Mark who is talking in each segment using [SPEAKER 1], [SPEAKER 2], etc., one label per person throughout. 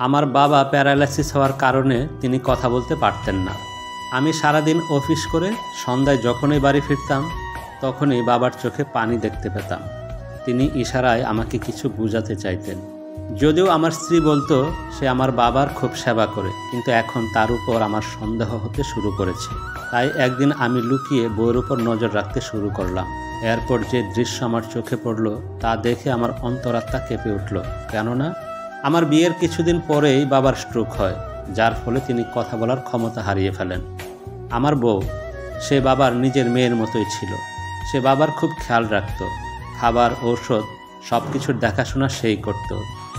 [SPEAKER 1] আমার বাবা প্যারালাইসিস হওয়ার কারণে তিনি কথা বলতে পারতেন না। আমি সারাদিন অফিস করে সন্ধ্যায় যখনই বাড়ি ফিরতাম তখনই বাবার চোখে পানি দেখতে পেতাম। তিনি ইশারায় আমাকে কিছু বোঝাতে চাইতেন। যদিও আমার স্ত্রী বলতো সে আমার বাবার খুব সেবা করে, কিন্তু এখন তার উপর আমার সন্দেহ হতে শুরু করেছে। তাই একদিন আমি লুকিয়ে বউয়ের উপর নজর রাখতে শুরু করলাম। এরপর যে দৃশ্য আমার চোখে পড়ল তা দেখে আমার অন্তরাত্মা কেঁপে উঠল। কেননা আমার বিয়ের কিছুদিন পরেই বাবার স্ট্রোক হয়, যার ফলে তিনি কথা বলার ক্ষমতা হারিয়ে ফেলেন। আমার বউ, সে বাবার নিজের মেয়ের মতোই ছিল। সে বাবার খুব খেয়াল রাখত, খাবার, ঔষধ সব কিছুর দেখাশোনা সেই করত।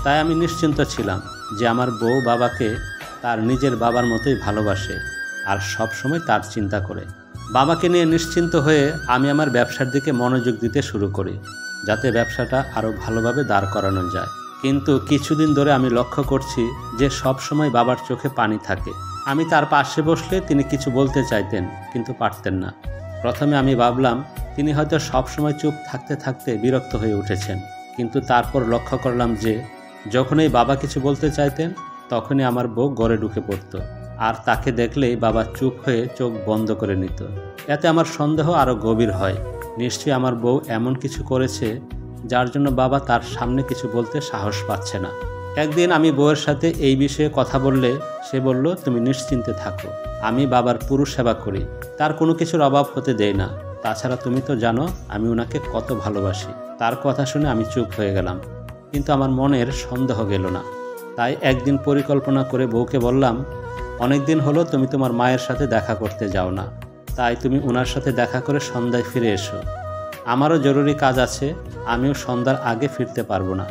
[SPEAKER 1] তাই আমি নিশ্চিন্ত ছিলাম যে আমার বউ বাবাকে তার নিজের বাবার মতোই ভালোবাসে আর সব সময় তার চিন্তা করে। বাবাকে নিয়ে নিশ্চিন্ত হয়ে আমি আমার ব্যবসার দিকে মনোযোগ দিতে শুরু করি, যাতে ব্যবসাটা আরও ভালোভাবে দাঁড় করানো যায়। কিন্তু কিছুদিন ধরে আমি লক্ষ্য করছি যে সব সময় বাবার চোখে পানি থাকে। আমি তার পাশে বসলে তিনি কিছু বলতে চাইতেন, কিন্তু পারতেন না। প্রথমে আমি ভাবলাম তিনি হয়তো সব সময় চুপ থাকতে থাকতে বিরক্ত হয়ে উঠেছেন, কিন্তু তারপর লক্ষ্য করলাম যে যখনই বাবা কিছু বলতে চাইতেন তখনই আমার বউ ঘরে ঢুকে পড়ত, আর তাকে দেখলেই বাবা চুপ হয়ে চোখ বন্ধ করে নিত। এতে আমার সন্দেহ আরও গভীর হয়। নিশ্চয়ই আমার বউ এমন কিছু করেছে যার জন্য বাবা তার সামনে কিছু বলতে সাহস পাচ্ছে না। একদিন আমি বউয়ের সাথে এই বিষয়ে কথা বললে সে বলল, তুমি নিশ্চিন্তে থাকো, আমি বাবার পুরো সেবা করি, তার কোনো কিছুর অভাব হতে দেই না। তাছাড়া তুমি তো জানো আমি ওনাকে কত ভালোবাসি। তার কথা শুনে আমি চুপ হয়ে গেলাম, কিন্তু আমার মনের সন্দেহ গেল না। তাই একদিন পরিকল্পনা করে বউকে বললাম, অনেক দিন হলো তুমি তোমার মায়ের সাথে দেখা করতে যাও না, তাই তুমি ওনার সাথে দেখা করে সন্ধ্যায় ফিরে এসো। আমারও জরুরি কাজ আছে, আমিও সন্ধ্যার আগে ফিরতে পারবো না।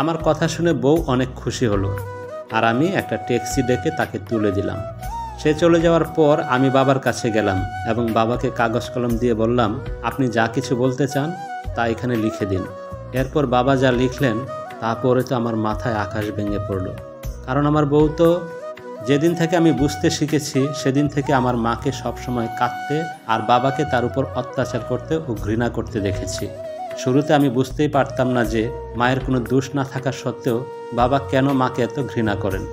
[SPEAKER 1] আমার কথা শুনে বউ অনেক খুশি হলো, আর আমি একটা ট্যাক্সি ডেকে তাকে তুলে দিলাম। সে চলে যাওয়ার পর আমি বাবার কাছে গেলাম এবং বাবাকে কাগজ কলম দিয়ে বললাম, আপনি যা কিছু বলতে চান তা এখানে লিখে দিন। এরপর বাবা যা লিখলেন তা পড়ে তো আমার মাথায় আকাশ ভেঙে পড়ল। কারণ আমার বউ তো যেদিন থেকে আমি বুঝতে শিখেছি সেদিন থেকে আমার মাকে সবসময় কাঁদতে আর বাবাকে তার উপর অত্যাচার করতে ও ঘৃণা করতে দেখেছি। শুরুতে আমি বুঝতেই পারতাম না যে মায়ের কোনো দোষ না থাকা সত্ত্বেও বাবা কেন মাকে এত ঘৃণা করেন।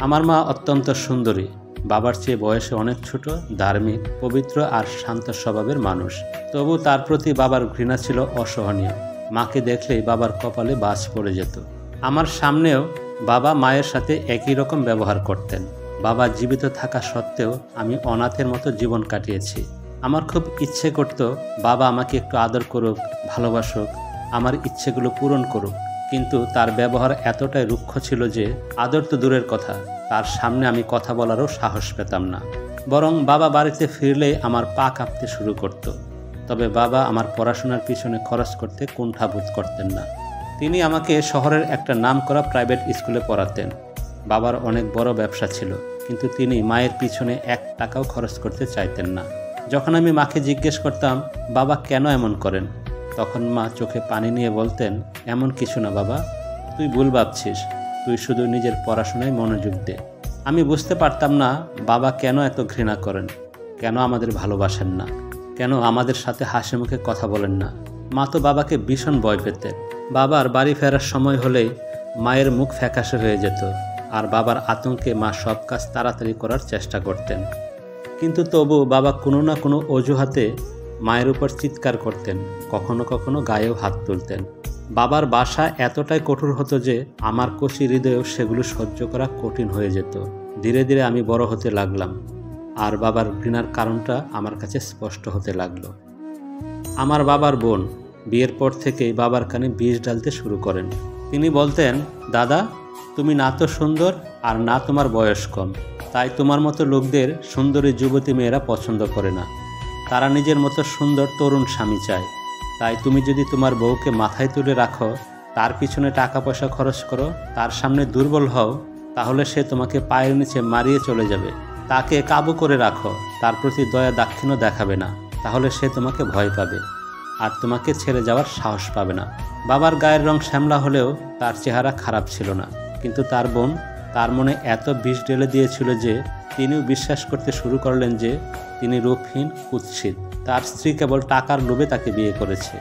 [SPEAKER 1] আমার মা অত্যন্ত সুন্দরী, বাবার চেয়ে বয়সে অনেক ছোট, ধার্মিক, পবিত্র আর শান্ত স্বভাবের মানুষ। তবু তার প্রতি বাবার ঘৃণা ছিল অসহনীয়। মাকে দেখলেই বাবার কপালে বাজ পড়ে যেত। আমার সামনেও বাবা মায়ের সাথে একই রকম ব্যবহার করতেন। বাবা জীবিত থাকা সত্ত্বেও আমি অনাথের মতো জীবন কাটিয়েছি। আমার খুব ইচ্ছে করত বাবা আমাকে একটু আদর করুক, ভালোবাসুক, আমার ইচ্ছেগুলো পূরণ করুক, কিন্তু তার ব্যবহার এতটাই রুক্ষ ছিল যে আদর তো দূরের কথা, তার সামনে আমি কথা বলারও সাহস পেতাম না। বরং বাবা বাড়িতে ফিরলেই আমার পা কাঁপতে শুরু করত। তবে বাবা আমার পড়াশোনার পিছনে খরচ করতে কুণ্ঠাবোধ করতেন না। তিনি আমাকে শহরের একটা নামকরা প্রাইভেট স্কুলে পড়াতেন। বাবার অনেক বড় ব্যবসা ছিল, কিন্তু তিনি মায়ের পিছনে 1 টাকাও খরচ করতে চাইতেন না। যখন আমি মাকে জিজ্ঞেস করতাম বাবা কেন এমন করেন, তখন মা চোখে পানি নিয়ে বলতেন, এমন কিছু না বাবা, তুই ভুল ভাবছিস, তুই শুধু নিজের পড়াশোনায় মনোযোগ দে। আমি বুঝতে পারতাম না বাবা কেন এত ঘৃণা করেন, কেন আমাদের ভালোবাসেন না, কেন আমাদের সাথে হাসি মুখে কথা বলেন না। মা তো বাবাকে ভীষণ ভয় পেতেন। বাবার বাড়ি ফেরার সময় হলেই মায়ের মুখ ফ্যাকাশে হয়ে যেত, আর বাবার আতঙ্কে মা সব কাজ তাড়াতাড়ি করার চেষ্টা করতেন। কিন্তু তবু বাবা কোনো না কোনো অজুহাতে মায়ের উপর চিৎকার করতেন, কখনো কখনো গায়েও হাত তুলতেন। বাবার ভাষা এতটাই কঠোর হতো যে আমার কচি হৃদয়েও সেগুলো সহ্য করা কঠিন হয়ে যেত। ধীরে ধীরে আমি বড় হতে লাগলাম, আর বাবার ঘৃণার কারণটা আমার কাছে স্পষ্ট হতে লাগলো। আমার বাবার বোন বিয়ের পর থেকেই বাবার কানে বিষ ঢালতে শুরু করেন। তিনি বলতেন, দাদা তুমি না তো সুন্দর আর না তোমার বয়স কম, তাই তোমার মতো লোকদের সুন্দরী যুবতী মেয়েরা পছন্দ করে না। তারা নিজের মতো সুন্দর তরুণ স্বামী চায়। তাই তুমি যদি তোমার বউকে মাথায় তুলে রাখো, তার পিছনে টাকা পয়সা খরচ করো, তার সামনে দুর্বল হও, তাহলে সে তোমাকে পায়ের নিচে মারিয়ে চলে যাবে। তাকে কাবু করে রাখো, তার প্রতি দয়া দাক্ষিণ্য দেখাবে না, তাহলে সে তোমাকে ভয় পাবে আর তোমাকে ছেড়ে যাওয়ার সাহস পাবে না। বাবার গায়ের রং শ্যামলা হলেও তার চেহারা খারাপ ছিল না, কিন্তু তার বোন তার মনে এত বিষ ঢেলে দিয়েছিল যে তিনিও বিশ্বাস করতে শুরু করলেন যে তিনি রূপহীন, কুৎসিত। তার স্ত্রী কেবল টাকার লোভে তাকে বিয়ে করেছে।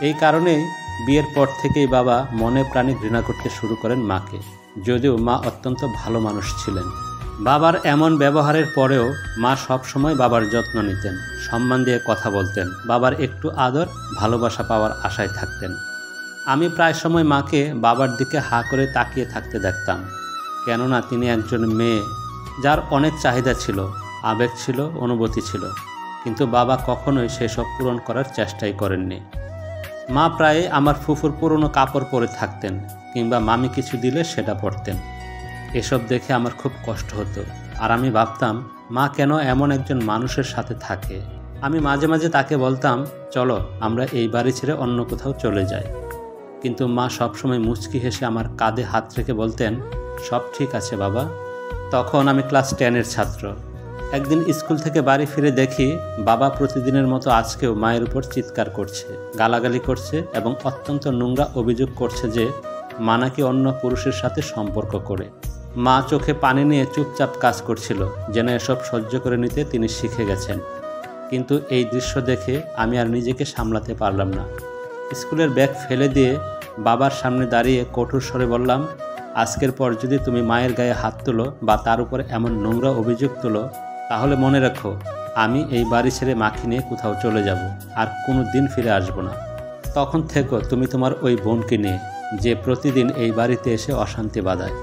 [SPEAKER 1] এই কারণেই বিয়ের পর থেকেই বাবা মনে প্রাণে ঘৃণা করতে শুরু করেন মাকে। যদিও মা অত্যন্ত ভালো মানুষ ছিলেন। বাবার এমন ব্যবহারের পরেও মা সবসময় বাবার যত্ন নিতেন, সম্মান দিয়ে কথা বলতেন, বাবার একটু আদর ভালোবাসা পাওয়ার আশায় থাকতেন। আমি প্রায় সময় মাকে বাবার দিকে হা করে তাকিয়ে থাকতে দেখতাম, কেননা তিনি একজন মেয়ে যার অনেক চাহিদা ছিল, আবেগ ছিল, অনুভূতি ছিল, কিন্তু বাবা কখনোই সেসব পূরণ করার চেষ্টাই করেননি। মা প্রায় আমার ফুফুর পুরনো কাপড় পরে থাকতেন কিংবা মামি কিছু দিলে সেটা পরতেন। এসব দেখে আমার খুব কষ্ট হতো, আর আমি ভাবতাম মা কেন এমন একজন মানুষের সাথে থাকে। আমি মাঝে মাঝে তাকে বলতাম, চলো আমরা এই বাড়ি ছেড়ে অন্য কোথাও চলে যাই, কিন্তু মা সবসময় মুচকি হেসে আমার কাঁধে হাত রেখে বলতেন, সব ঠিক আছে বাবা। তখন আমি ক্লাস 10-এর ছাত্র। একদিন স্কুল থেকে বাড়ি ফিরে দেখি বাবা প্রতিদিনের মতো আজকেও মায়ের উপর চিৎকার করছে, গালাগালি করছে এবং অত্যন্ত নোংরা অভিযোগ করছে যে মা নাকি অন্য পুরুষের সাথে সম্পর্ক করে। মা চোখে পানি নিয়ে চুপচাপ কাজ করছিল, যেন এসব সহ্য করে নিতে তিনি শিখে গেছেন। কিন্তু এই দৃশ্য দেখে আমি আর নিজেকে সামলাতে পারলাম না। স্কুলের ব্যাগ ফেলে দিয়ে বাবার সামনে দাঁড়িয়ে কঠোর স্বরে বললাম, আজকের পর যদি তুমি মায়ের গায়ে হাত তোলো বা তার উপর এমন নোংরা অভিযোগ তোলো, তাহলে মনে রাখো আমি এই বাড়ি ছেড়ে মাকে নিয়ে কোথাও চলে যাব, আর কোনো দিন ফিরে আসব না। তখন থেকো তুমি তোমার ওই বোনকে নিয়ে, যে প্রতিদিন এই বাড়িতে এসে অশান্তি বাঁধায়।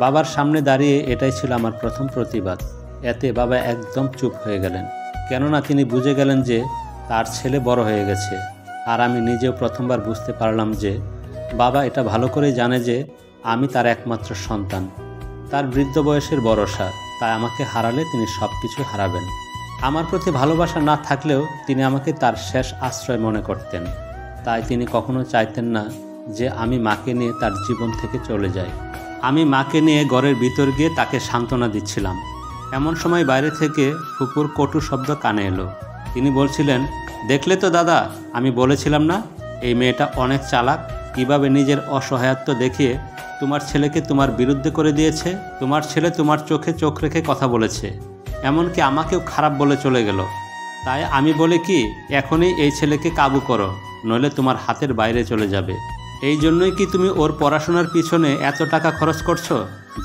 [SPEAKER 1] বাবার সামনে দাঁড়িয়ে এটাই ছিল আমার প্রথম প্রতিবাদ। এতে বাবা একদম চুপ হয়ে গেলেন, কেননা তিনি বুঝে গেলেন যে তার ছেলে বড় হয়ে গেছে। আর আমি নিজেও প্রথমবার বুঝতে পারলাম যে বাবা এটা ভালো করেই জানে যে আমি তার একমাত্র সন্তান, তার বৃদ্ধ বয়সের ভরসা। তাই আমাকে হারালে তিনি সব কিছু হারাবেন। আমার প্রতি ভালোবাসা না থাকলেও তিনি আমাকে তার শেষ আশ্রয় মনে করতেন। তাই তিনি কখনো চাইতেন না যে আমি মাকে নিয়ে তার জীবন থেকে চলে যাই। আমি মাকে নিয়ে ঘরের ভিতর গিয়ে তাকে সান্ত্বনা দিচ্ছিলাম। এমন সময় বাইরে থেকে ফুপুর কটু শব্দ কানে এলো। তিনি বলছিলেন, দেখলে তো দাদা, আমি বলেছিলাম না এই মেয়েটা অনেক চালাক, কিভাবে নিজের অসহায়ত্ব দেখিয়ে তোমার ছেলেকে তোমার বিরুদ্ধে করে দিয়েছে। তোমার ছেলে তোমার চোখে চোখ রেখে কথা বলেছে, এমনকি আমাকেও খারাপ বলে চলে গেল। তাই আমি বলি কি, এখনই এই ছেলেকে কাবু করো, নইলে তোমার হাতের বাইরে চলে যাবে। এই জন্যই কি তুমি ওর পড়াশোনার পিছনে এত টাকা খরচ করছো,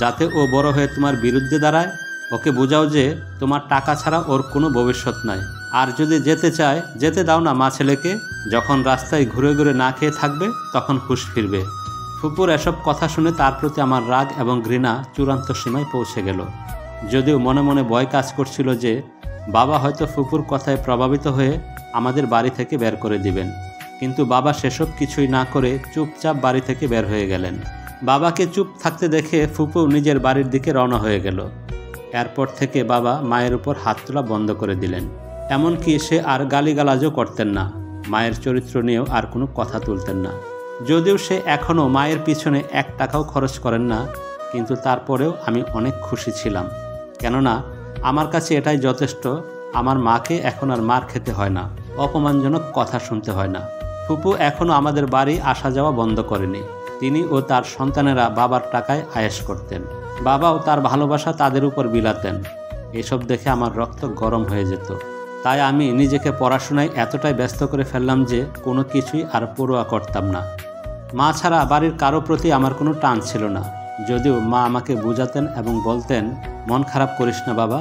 [SPEAKER 1] যাতে ও বড় হয়ে তোমার বিরুদ্ধে দাঁড়ায়? ওকে বোঝাও যে তোমার টাকা ছাড়া ওর কোনো ভবিষ্যৎ নাই। আর যদি যেতে চায় যেতে দাও না মা ছেলেকে। যখন রাস্তায় ঘুরে ঘুরে না খেয়ে থাকবে তখন হুঁশ ফিরবে। ফুপুর এসব কথা শুনে তার প্রতি আমার রাগ এবং ঘৃণা চূড়ান্ত সীমায় পৌঁছে গেল। যদিও মনে মনে ভয় কাজ করছিল যে বাবা হয়তো ফুপুর কথায় প্রভাবিত হয়ে আমাদের বাড়ি থেকে বের করে দিবেন, কিন্তু বাবা সেসব কিছুই না করে চুপচাপ বাড়ি থেকে বের হয়ে গেলেন। বাবাকে চুপ থাকতে দেখে ফুপু নিজের বাড়ির দিকে রওনা হয়ে গেল। এরপর থেকে বাবা মায়ের উপর হাত তোলা বন্ধ করে দিলেন, এমনকি সে আর গালিগালাজও করতেন না। মায়ের চরিত্র নিয়েও আর কোনো কথা তুলতেন না। যদিও সে এখনও মায়ের পিছনে 1 টাকাও খরচ করেন না, কিন্তু তারপরেও আমি অনেক খুশি ছিলাম, কেননা আমার কাছে এটাই যথেষ্ট। আমার মাকে এখন আর মার খেতে হয় না, অপমানজনক কথা শুনতে হয় না। ফুপু এখনও আমাদের বাড়ি আসা যাওয়া বন্ধ করেনি। তিনি ও তার সন্তানেরা বাবার টাকায় আয়েশ করতেন। বাবাও তার ভালোবাসা তাদের উপর বিলাতেন। এসব দেখে আমার রক্ত গরম হয়ে যেত। তাই আমি নিজেকে পড়াশোনায় এতটাই ব্যস্ত করে ফেললাম যে কোনো কিছুই আর পরোয়া করতাম না। মা ছাড়া বাড়ির কারো প্রতি আমার কোনো টান ছিল না। যদিও মা আমাকে বুঝাতেন এবং বলতেন, মন খারাপ করিস না বাবা,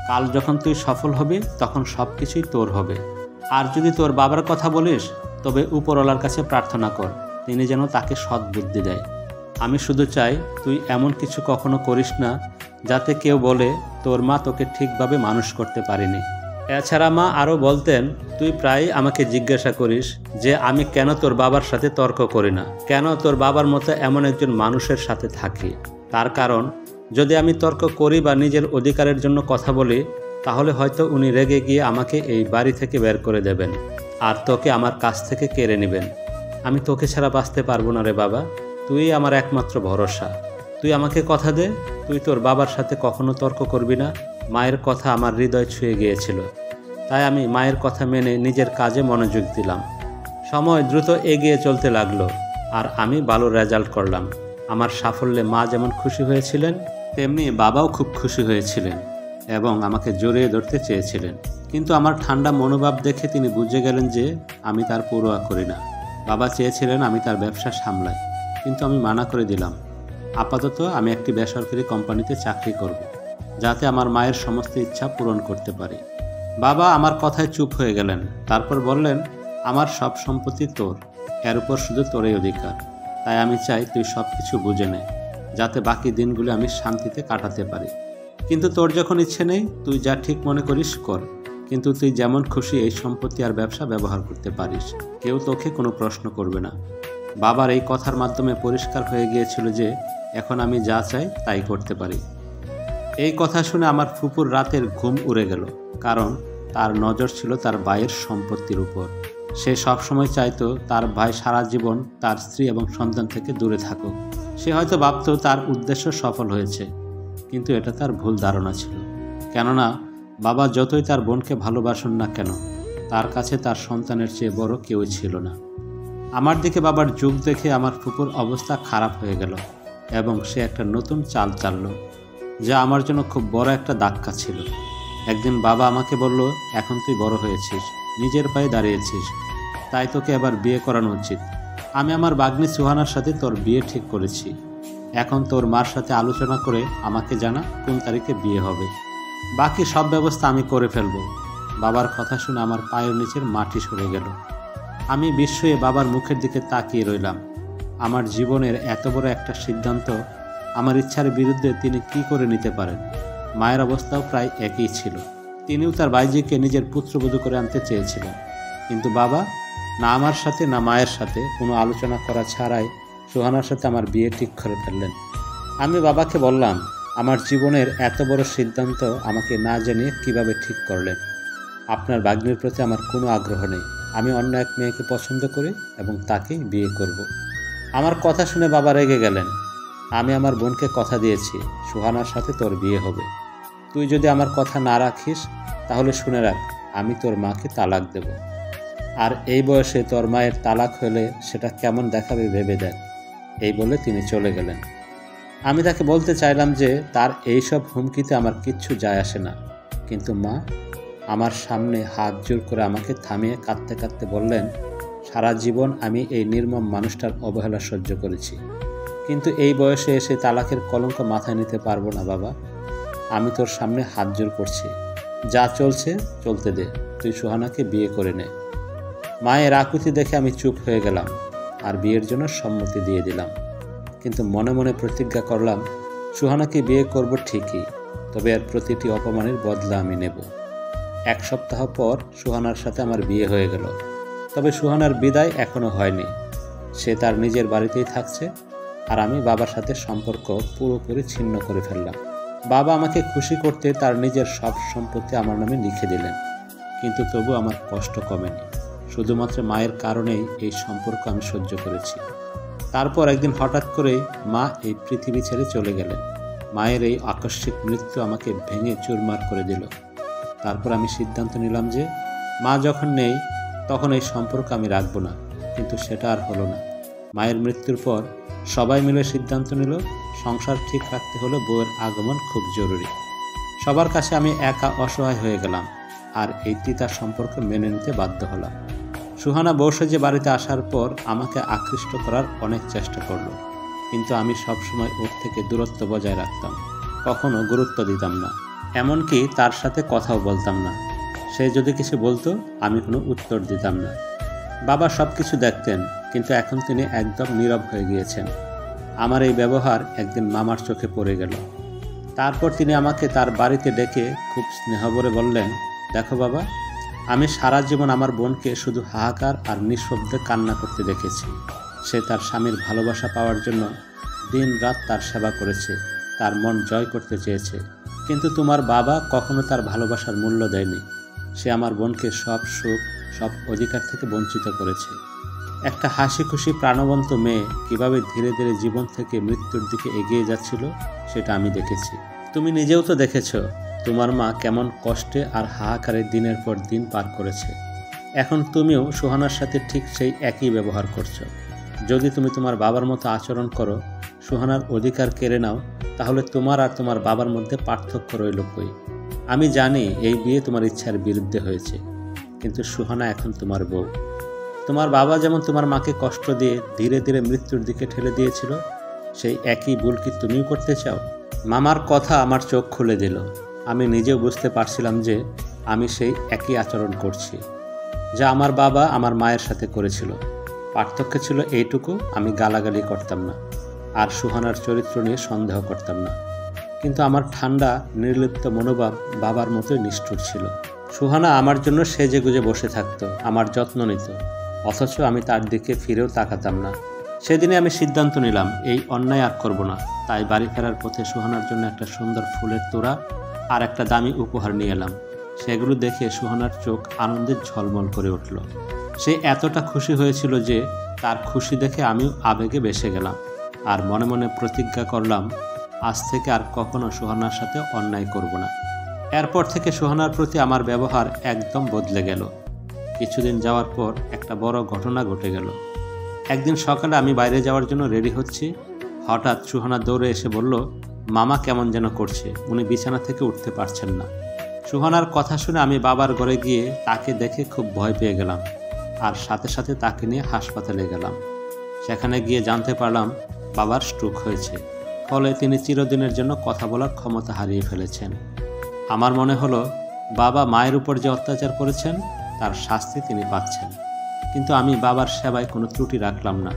[SPEAKER 1] কাল যখন তুই সফল হবি তখন সব কিছুই তোর হবে। আর যদি তোর বাবার কথা বলিস তবে উপরওয়ালার কাছে প্রার্থনা কর, তিনি যেন তাকে সৎ বুদ্ধি দেয়। আমি শুধু চাই তুই এমন কিছু কখনো করিস না যাতে কেউ বলে তোর মা তোকে ঠিকভাবে মানুষ করতে পারেনি। এছাড়া মা আরও বলতেন, তুই প্রায়ই আমাকে জিজ্ঞাসা করিস যে আমি কেন তোর বাবার সাথে তর্ক করি না, কেন তোর বাবার মতো এমন একজন মানুষের সাথে থাকি। তার কারণ, যদি আমি তর্ক করি বা নিজের অধিকারের জন্য কথা বলি, তাহলে হয়তো উনি রেগে গিয়ে আমাকে এই বাড়ি থেকে বের করে দেবেন আর তোকে আমার কাছ থেকে কেড়ে নেবেন। আমি তোকে ছাড়া বাঁচতে পারবো না রে বাবা, তুই আমার একমাত্র ভরসা। তুই আমাকে কথা দে, তুই তোর বাবার সাথে কখনো তর্ক করবি না। মায়ের কথা আমার হৃদয় ছুঁয়ে গিয়েছিল, তাই আমি মায়ের কথা মেনে নিজের কাজে মনোযোগ দিলাম। সময় দ্রুত এগিয়ে চলতে লাগলো আর আমি ভালো রেজাল্ট করলাম। আমার সাফল্যে মা যেমন খুশি হয়েছিলেন, তেমনি বাবাও খুব খুশি হয়েছিলেন এবং আমাকে জড়িয়ে ধরতে চেয়েছিলেন। কিন্তু আমার ঠান্ডা মনোভাব দেখে তিনি বুঝে গেলেন যে আমি তার পরোয়া করি না। বাবা চেয়েছিলেন আমি তার ব্যবসা সামলাই, কিন্তু আমি মানা করে দিলাম। আপাতত আমি একটি বেসরকারি কোম্পানিতে চাকরি করব, যাতে আমার মায়ের সমস্ত ইচ্ছা পূরণ করতে পারি। বাবা আমার কথায় চুপ হয়ে গেলেন। তারপর বললেন, আমার সব সম্পত্তি তোর, এর উপর শুধু তোরই অধিকার। তাই আমি চাই তুই সব কিছু বুঝে নে, যাতে বাকি দিনগুলো আমি শান্তিতে কাটাতে পারি। কিন্তু তোর যখন ইচ্ছে নেই, তুই যা ঠিক মনে করিস কর, কিন্তু তুই যেমন খুশি এই সম্পত্তি আর ব্যবসা ব্যবহার করতে পারিস, কেউ তোকে কোনো প্রশ্ন করবে না। বাবার এই কথার মাধ্যমে পরিষ্কার হয়ে গিয়েছিল যে এখন আমি যা চাই তাই করতে পারি। এই কথা শুনে আমার ফুপুর রাতের ঘুম উড়ে গেল, কারণ তার নজর ছিল তার ভাইয়ের সম্পত্তির উপর। সে সবসময় চাইতো তার ভাই সারা জীবন তার স্ত্রী এবং সন্তান থেকে দূরে থাকুক। সে হয়তো ভাবত তার উদ্দেশ্য সফল হয়েছে, কিন্তু এটা তার ভুল ধারণা ছিল। কেননা বাবা যতই তার বোনকে ভালোবাসুন না কেন, তার কাছে তার সন্তানের চেয়ে বড় কেউই ছিল না। আমার দিকে বাবার যুগ দেখে আমার ফুপুর অবস্থা খারাপ হয়ে গেল এবং সে একটা নতুন চাল চালল, যা আমার জন্য খুব বড় একটা ধাক্কা ছিল। একদিন বাবা আমাকে বলল, এখন তুই বড় হয়েছিস, নিজের পায়ে দাঁড়িয়েছিস, তাই তোকে এবার বিয়ে করানো উচিত। আমি আমার বাগ্নি সুহানার সাথে তোর বিয়ে ঠিক করেছি। এখন তোর মার সাথে আলোচনা করে আমাকে জানা কোন তারিখে বিয়ে হবে। বাকি সব ব্যবস্থা আমি করে ফেলব। বাবার কথা শুনে আমার পায়ের নিচের মাটি সরে গেল। আমি বিস্ময়ে বাবার মুখের দিকে তাকিয়ে রইলাম। আমার জীবনের এত বড় একটা সিদ্ধান্ত আমার ইচ্ছার বিরুদ্ধে তিনি কি করে নিতে পারেন? মায়ের অবস্থাও প্রায় একই ছিল। তিনিও তার ভাইজিকে নিজের পুত্রবধূ করে আনতে চেয়েছিলেন, কিন্তু বাবা না আমার সাথে না মায়ের সাথে কোনো আলোচনা করা ছাড়াই সুহানার সাথে আমার বিয়ে ঠিক করে ফেললেন। আমি বাবাকে বললাম, আমার জীবনের এত বড় সিদ্ধান্ত আমাকে না জানিয়ে কিভাবে ঠিক করলেন? আপনার ভাগ্নির প্রতি আমার কোনো আগ্রহ নেই। আমি অন্য এক মেয়েকে পছন্দ করি এবং তাকেই বিয়ে করব। আমার কথা শুনে বাবা রেগে গেলেন। আমি আমার বোনকে কথা দিয়েছি, সুহানার সাথে তোর বিয়ে হবে। তুই যদি আমার কথা না রাখিস, তাহলে শুনে রাখ, আমি তোর মাকে তালাক দেব। আর এই বয়সে তোর মায়ের তালাক হলে সেটা কেমন দেখাবে ভেবে দেখ। এই বলে তিনি চলে গেলেন। আমি তাকে বলতে চাইলাম যে তার এইসব হুমকিতে আমার কিচ্ছু যায় আসে না, কিন্তু মা আমার সামনে হাত জোর করে আমাকে থামিয়ে কাঁদতে কাঁদতে বললেন, সারা জীবন আমি এই নির্মম মানুষটার অবহেলা সহ্য করেছি, কিন্তু এই বয়সে এসে তালাকের কলঙ্ক মাথায় নিতে পারবো না বাবা। আমি তোর সামনে হাত জোর করছি, যা চলছে চলতে দে, তুই সুহানাকে বিয়ে করে নে। মায়ের আকুতি দেখে আমি চুপ হয়ে গেলাম আর বিয়ের জন্য সম্মতি দিয়ে দিলাম, কিন্তু মনে মনে প্রতিজ্ঞা করলাম, সুহানাকে বিয়ে করব ঠিকই, তবে এর প্রতিটি অপমানের বদলা আমি নেব। এক সপ্তাহ পর সুহানার সাথে আমার বিয়ে হয়ে গেল, তবে সুহানার বিদায় এখনো হয়নি। সে তার নিজের বাড়িতেই থাকছে, আর আমি বাবার সাথে সম্পর্ক পুরোপুরি ছিন্ন করে ফেললাম। বাবা আমাকে খুশি করতে তার নিজের সব সম্পত্তি আমার নামে লিখে দিলেন, কিন্তু তবু আমার কষ্ট কমেনি। শুধুমাত্র মায়ের কারণেই এই সম্পর্ক আমি সহ্য করেছি। তারপর একদিন হঠাৎ করেই মা এই পৃথিবী ছেড়ে চলে গেলেন। মায়ের এই আকস্মিক মৃত্যু আমাকে ভেঙে চুরমার করে দিল। তারপর আমি সিদ্ধান্ত নিলাম যে মা যখন নেই তখন এই সম্পর্ক আমি রাখবো না, কিন্তু সেটা আর হলো না। মায়ের মৃত্যুর পর সবাই মিলে সিদ্ধান্ত নিল, সংসার ঠিক রাখতে হলে বউয়ের আগমন খুব জরুরি। সবার কাছে আমি একা অসহায় হয়ে গেলাম, আর এই তিতা সম্পর্ক মেনে নিতে বাধ্য হলাম। সুহানা বউ সেজে বাড়িতে আসার পর আমাকে আকৃষ্ট করার অনেক চেষ্টা করলো, কিন্তু আমি সবসময় ওর থেকে দূরত্ব বজায় রাখতাম, কখনো গুরুত্ব দিতাম না, এমনকি তার সাথে কথাও বলতাম না। সে যদি কিছু বলতো আমি কোনো উত্তর দিতাম না। বাবা সব কিছু দেখতেন, কিন্তু এখন তিনি একদম নীরব হয়ে গিয়েছেন। আমার এই ব্যবহার একদিন মামার চোখে পড়ে গেল। তারপর তিনি আমাকে তার বাড়িতে ডেকে খুব স্নেহভরে বললেন, দেখো বাবা, আমি সারা জীবন আমার বোনকে শুধু হাহাকার আর নিঃশব্দে কান্না করতে দেখেছি। সে তার স্বামীর ভালোবাসা পাওয়ার জন্য দিন রাত তার সেবা করেছে, তার মন জয় করতে চেয়েছে, কিন্তু তোমার বাবা কখনো তার ভালোবাসার মূল্য দেয়নি। সে আমার বোনকে সব সুখ, সব অধিকার থেকে বঞ্চিত করেছে। একটা হাসি খুশি প্রাণবন্ত মেয়ে কিভাবে ধীরে ধীরে জীবন থেকে মৃত্যুর দিকে এগিয়ে যাচ্ছিল সেটা আমি দেখেছি। তুমি নিজেও তো দেখেছ তোমার মা কেমন কষ্টে আর হাহাকারে দিনের পর দিন পার করেছে। এখন তুমিও সুহানার সাথে ঠিক সেই একই ব্যবহার করছো। যদি তুমি তোমার বাবার মতো আচরণ করো, সুহানার অধিকার কেড়ে নাও, তাহলে তোমার আর তোমার বাবার মধ্যে পার্থক্য রইল কই? আমি জানি এই বিয়ে তোমার ইচ্ছার বিরুদ্ধে হয়েছে, কিন্তু সুহানা এখন তোমার বউ। তোমার বাবা যেমন তোমার মাকে কষ্ট দিয়ে ধীরে ধীরে মৃত্যুর দিকে ঠেলে দিয়েছিল, সেই একই ভুল কি তুমিও করতে চাও? মামার কথা আমার চোখ খুলে দিল। আমি নিজেও বুঝতে পারছিলাম যে আমি সেই একই আচরণ করছি যা আমার বাবা আমার মায়ের সাথে করেছিল। পার্থক্য ছিল এইটুকু, আমি গালাগালি করতাম না আর সুহানার চরিত্র নিয়ে সন্দেহ করতাম না। কিন্তু আমার ঠান্ডা নির্লিপ্ত মনোভাব বাবার মতোই নিষ্ঠুর ছিল। সুহানা আমার জন্য সেজেগুজে বসে থাকতো, আমার যত্ন নিত, অথচ আমি তার দিকে ফিরেও তাকাতাম না। সেদিনে আমি সিদ্ধান্ত নিলাম এই অন্যায় আর করব না। তাই বাড়ি ফেরার পথে সুহানার জন্য একটা সুন্দর ফুলের তোড়া আর একটা দামি উপহার নিয়ে এলাম। সেগুলো দেখে সুহানার চোখ আনন্দে ঝলমল করে উঠল। সে এতটা খুশি হয়েছিল যে তার খুশি দেখে আমিও আবেগে ভেসে গেলাম আর মনে মনে প্রতিজ্ঞা করলাম আজ থেকে আর কখনো সুহানার সাথে অন্যায় করব না। এরপর থেকে সুহানার প্রতি আমার ব্যবহার একদম বদলে গেল। কিছুদিন যাওয়ার পর একটা বড় ঘটনা ঘটে গেল। একদিন সকালে আমি বাইরে যাওয়ার জন্য রেডি হচ্ছি, হঠাৎ সুহানা দৌড়ে এসে বলল, মামা কেমন যেন করছে, উনি বিছানা থেকে উঠতে পারছেন না। সুহানার কথা শুনে আমি বাবার ঘরে গিয়ে তাকে দেখে খুব ভয় পেয়ে গেলাম আর সাথে সাথে তাকে নিয়ে হাসপাতালে গেলাম। সেখানে গিয়ে জানতে পারলাম বাবার স্ট্রোক হয়েছে, ফলে তিনি চিরদিনের জন্য কথা বলার ক্ষমতা হারিয়ে ফেলেছেন। আমার মনে হলো বাবা মায়ের উপর যে অত্যাচার করেছেন তার শাস্তি তিনি পাচ্ছেন, কিন্তু আমি বাবার সেবায় কোনো ত্রুটি রাখলাম না।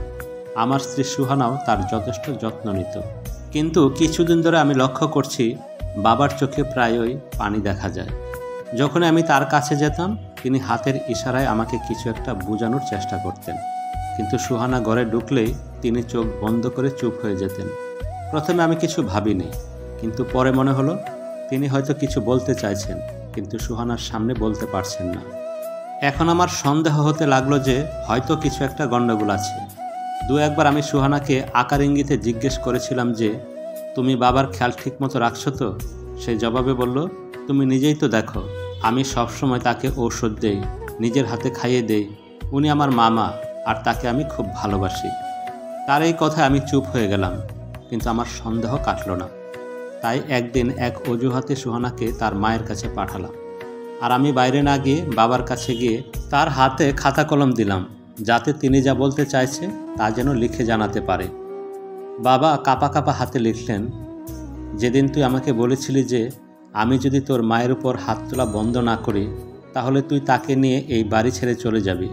[SPEAKER 1] আমার স্ত্রী সুহানাও তার যথেষ্ট যত্ন নিত। কিন্তু কিছুদিন ধরে আমি লক্ষ্য করছি বাবার চোখে প্রায়ই পানি দেখা যায়। যখন আমি তার কাছে যেতাম তিনি হাতের ইশারায় আমাকে কিছু একটা বোঝানোর চেষ্টা করতেন, কিন্তু সুহানা ঘরে ঢুকলেই তিনি চোখ বন্ধ করে চুপ হয়ে যেতেন। প্রথমে আমি কিছু ভাবিনি, কিন্তু পরে মনে হলো তিনি হয়তো কিছু বলতে চাইছেন, কিন্তু সুহানার সামনে বলতে পারছেন না। এখন আমার সন্দেহ হতে লাগলো যে হয়তো কিছু একটা গণ্ডগোল আছে। দু একবার আমি সুহানাকে আকার ইঙ্গিতে জিজ্ঞেস করেছিলাম যে তুমি বাবার খেয়াল ঠিকমতো রাখছো তো? সে জবাবে বলল, তুমি নিজেই তো দেখো, আমি সবসময় তাকে ঔষধ দেই, নিজের হাতে খাইয়ে দেই, উনি আমার মামা আর তাকে আমি খুব ভালোবাসি। তার এই কথায় আমি চুপ হয়ে গেলাম, কিন্তু আমার সন্দেহ কাটল না। তাই একদিন এক অজুহাতে সুহানাকে তার মায়ের কাছে পাঠালাম আর আমি বাইরে না গিয়ে বাবার কাছে গিয়ে তার হাতে খাতা কলম দিলাম, যাতে তিনি যা বলতে চাইছে তা যেন লিখে জানাতে পারে। বাবা কাঁপা কাঁপা হাতে লিখলেন, যেদিন তুই আমাকে বলেছিলি যে আমি যদি তোর মায়ের উপর হাত তোলা বন্ধ না করি তাহলে তুই তাকে নিয়ে এই বাড়ি ছেড়ে চলে যাবি,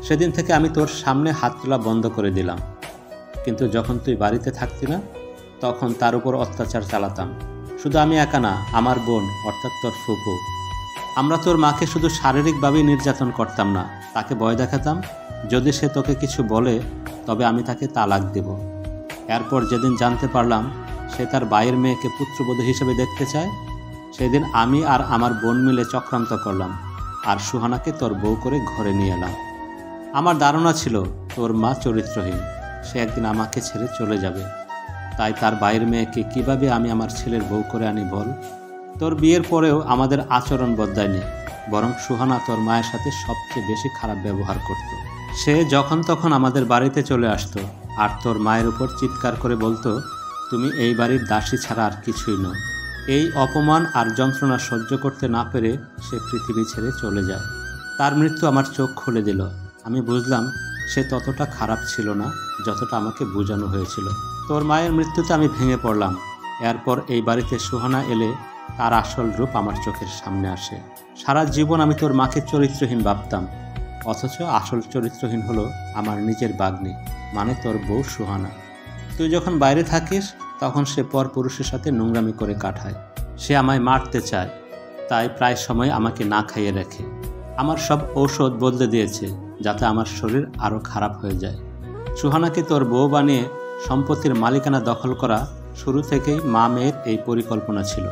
[SPEAKER 1] সেদিন থেকে আমি তোর সামনে হাত তোলা বন্ধ করে দিলাম। কিন্তু যখন তুই বাড়িতে থাকতি না তখন তার উপর অত্যাচার চালাতাম। শুধু আমি একা না, আমার বোন অর্থাৎ তোর ফুপু, আমরা তোর মাকে শুধু শারীরিকভাবেই নির্যাতন করতাম না, তাকে ভয় দেখাতাম যদি সে তোকে কিছু বলে তবে আমি তাকে তালাক দেব। এরপর যেদিন জানতে পারলাম সে তার ভাইয়ের মেয়েকে পুত্রবধূ হিসেবে দেখতে চায়, সেদিন আমি আর আমার বোন মিলে চক্রান্ত করলাম আর সুহানাকে তোর বউ করে ঘরে নিয়ে এলাম। আমার ধারণা ছিল তোর মা চরিত্রহীন, সে একদিন আমাকে ছেড়ে চলে যাবে। তাই তার ভাইয়ের মেয়েকে কিভাবে আমি আমার ছেলের বউ করে আনি বল? তোর বিয়ের পরেও আমাদের আচরণ বদলায়নি, বরং সুহানা তোর মায়ের সাথে সবচেয়ে বেশি খারাপ ব্যবহার করত। সে যখন তখন আমাদের বাড়িতে চলে আসতো আর তোর মায়ের উপর চিৎকার করে বলতো, তুমি এই বাড়ির দাসী ছাড়া আর কিছুই নও। এই অপমান আর যন্ত্রণা সহ্য করতে না পেরে সে পৃথিবী ছেড়ে চলে যায়। তার মৃত্যু আমার চোখ খুলে দিল। আমি বুঝলাম সে ততটা খারাপ ছিল না যতটা আমাকে বোঝানো হয়েছিল। তোর মায়ের মৃত্যুতে আমি ভেঙে পড়লাম। এরপর এই বাড়িতে সুহানা এলে তার আসল রূপ আমার চোখের সামনে আসে। সারা জীবন আমি তোর মাকে চরিত্রহীন ভাবতাম, অথচ আসল চরিত্রহীন হলো আমার নিজের বাগ্নী, মানে তোর বউ সুহানা। তুই যখন বাইরে থাকিস তখন সে পর পুরুষের সাথে নোংরামি করে কাটায়। সে আমায় মারতে চায়, তাই প্রায় সময় আমাকে না খাইয়ে রাখে। আমার সব ঔষধ বদলে দিয়েছে যাতে আমার শরীর আরও খারাপ হয়ে যায়। সুহানাকে তোর বউ বানিয়ে সম্পত্তির মালিকানা দখল করা শুরু থেকেই মা মেয়ের এই পরিকল্পনা ছিল।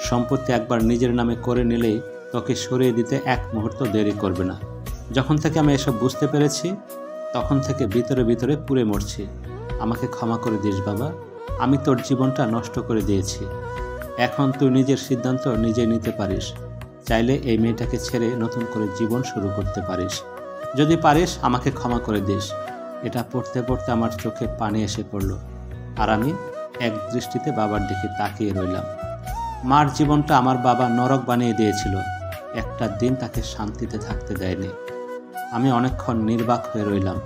[SPEAKER 1] সম্পত্তি একবার নিজের নামে করে নিলেই তোকে সরিয়ে দিতে এক মুহূর্ত দেরি করবে না। যখন থেকে আমি এসব বুঝতে পেরেছি তখন থেকে ভিতরে ভিতরে পুড়ে মরছি। আমাকে ক্ষমা করে দিস বাবা, আমি তোর জীবনটা নষ্ট করে দিয়েছি। এখন তুই নিজের সিদ্ধান্ত নিজে নিতে পারিস। চাইলে এই মেয়েটাকে ছেড়ে নতুন করে জীবন শুরু করতে পারিস। যদি পারিস আমাকে ক্ষমা করে দিস। এটা পড়তে পড়তে আমার চোখে পানি এসে পড়ল আর আমি এক দৃষ্টিতে বাবার দিকে তাকিয়ে রইলাম। মার জীবনটা আমার বাবা নরক বানিয়ে দিয়েছিল, একটা দিন তাকে শান্তিতে থাকতে দেয়নি। আমি অনেকক্ষণ নির্বাক হয়ে রইলাম।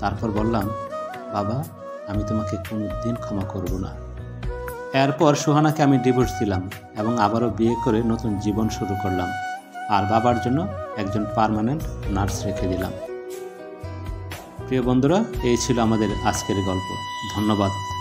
[SPEAKER 1] তারপর বললাম, বাবা আমি তোমাকে কোনোদিন ক্ষমা করব না। এরপর সুহানাকে আমি ডিভোর্স দিলাম এবং আবারও বিয়ে করে নতুন জীবন শুরু করলাম, আর বাবার জন্য একজন পার্মানেন্ট নার্স রেখে দিলাম। প্রিয় বন্ধুরা, এই ছিল আমাদের আজকের গল্প। ধন্যবাদ।